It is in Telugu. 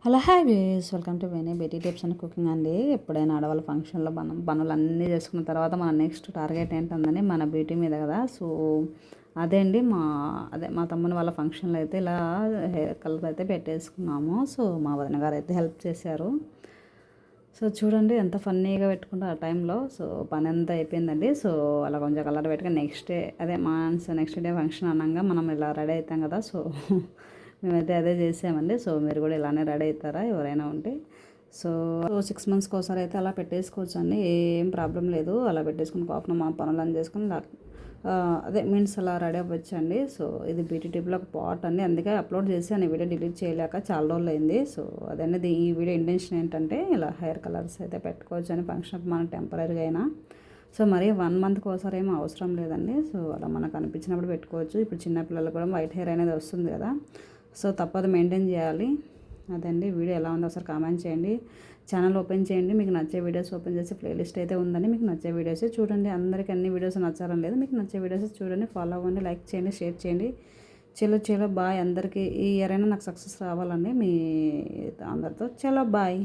Hello hi viewers, welcome to Veni Beti tips and cooking అండి. ఎప్పుడైనా ఆడవాళ్ళ ఫంక్షన్లో మనం పనులన్నీ చేసుకున్న తర్వాత మన నెక్స్ట్ టార్గెట్ ఏంటందని మన బ్యూటీ మీద కదా. సో అదే అండి మా తమ్ముని వాళ్ళ ఫంక్షన్లో అయితే ఇలా హెయిర్ కలర్ అయితే పెట్టేసుకున్నాము. సో మా వదిన గారు అయితే హెల్ప్ చేశారు. సో చూడండి ఎంత ఫన్నీగా పెట్టుకుంటా ఆ టైంలో. సో పని అంతా అయిపోయిందండి. సో అలా కొంచెం కలర్ పెట్టుకుని నెక్స్ట్ డే ఫంక్షన్ అనగా మనం ఇలా రెడీ అవుతాం కదా. సో మేమైతే అదే చేసామండి. సో మీరు కూడా ఇలానే రెడీ అవుతారా ఎవరైనా ఉంటే? సో 6 మంత్స్కి ఒకసారి అయితే అలా పెట్టేసుకోవచ్చు అండి, ఏం ప్రాబ్లం లేదు. అలా పెట్టేసుకుని కాకుండా మన పనులను చేసుకుని మీన్స్ అలా రెడీ అవ్వచ్చండి. సో ఇది బ్యూటీ టిప్లో ఒక పార్ట్ అండి, అందుకే అప్లోడ్ చేశాను. ఈ వీడియో డిలీట్ చేయలేక చాలా రోజులు అయింది. సో అదనేది ఈ వీడియో ఇంటెన్షన్ ఏంటంటే ఇలా హెయిర్ కలర్స్ అయితే పెట్టుకోవచ్చు అని ఫంక్షన్ మనం టెంపరీగా అయినా. సో మరి 1 మంత్కి ఒకసారి ఏమీ అవసరం లేదండి. సో అలా మనకు అనిపించినప్పుడు పెట్టుకోవచ్చు. ఇప్పుడు చిన్నపిల్లలు కూడా వైట్ హెయిర్ అనేది వస్తుంది కదా. సో తప్పదు, మెయింటైన్ చేయాలి. అదండి వీడియో ఎలా ఉందో ఒకసారి కామెంట్ చేయండి. ఛానల్ ఓపెన్ చేయండి, మీకు నచ్చే వీడియోస్ ఓపెన్ చేసి ప్లేలిస్ట్ అయితే ఉందండి. మీకు నచ్చే వీడియోస్ చూడండి. అందరికీ అన్ని వీడియోస్ నచ్చాలని లేదు, మీకు నచ్చే వీడియోస్ చూడండి, ఫాలో అవ్వండి, లైక్ చేయండి, షేర్ చేయండి. చలో బాయ్. అందరికీ ఈ ఇయర్ అయినా నాకు సక్సెస్ రావాలండి మీ అందరితో. చలో బాయ్.